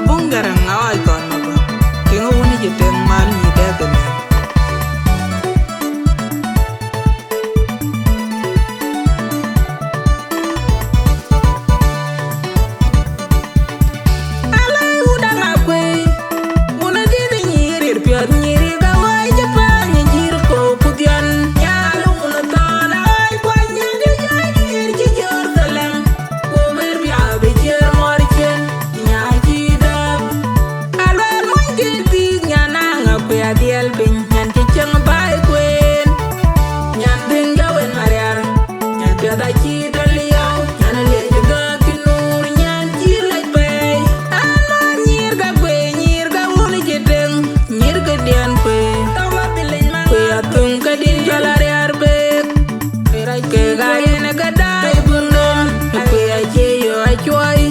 bungarang awal ton mago kinga wuni jiteng mal ni degene Diel bin nyan ci ceng bay kwen nyan bin gawen mariar nyan piada ci daliyaw nyan le juga kinur nyan ci laj bay ano nyir ga kwe nyir ga woni jiteng nyir ga dian kwe tawa bilin man kwe atung ka din jalari arbek pirai ke ga yene ga dai bundon kwe aje yo achoy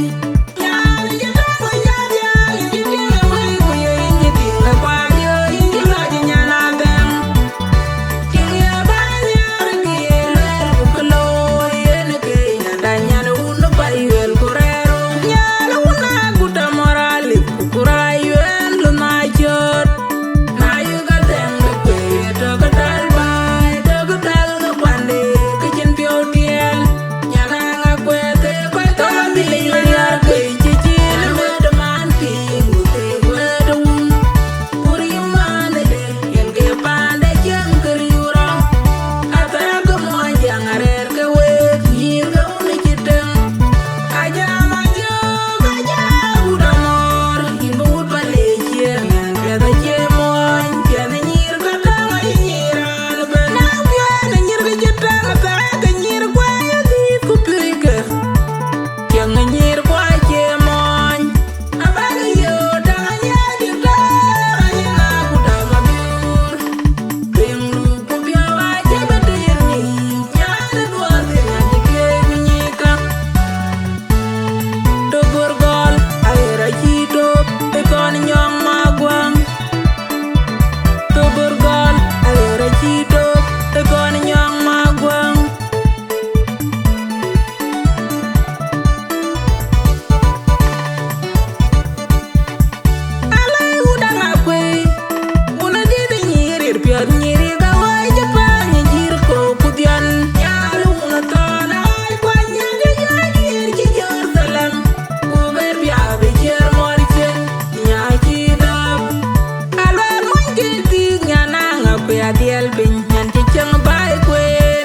Diel bin nyan ci ceng bay kwen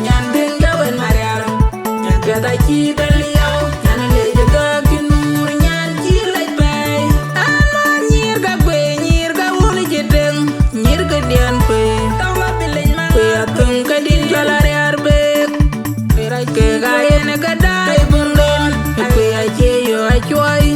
nyan bin gawen mariar nyan piada ci daliyaw nyan le juga kinur nyan ci laj bay ano nyir ga kwe nyir ga woni jiteng nyir ga dian kwe tawa bilin man kwe atung ka din jalari arbek pirai ke ga yene ga dai bundon kwe aje yo achoy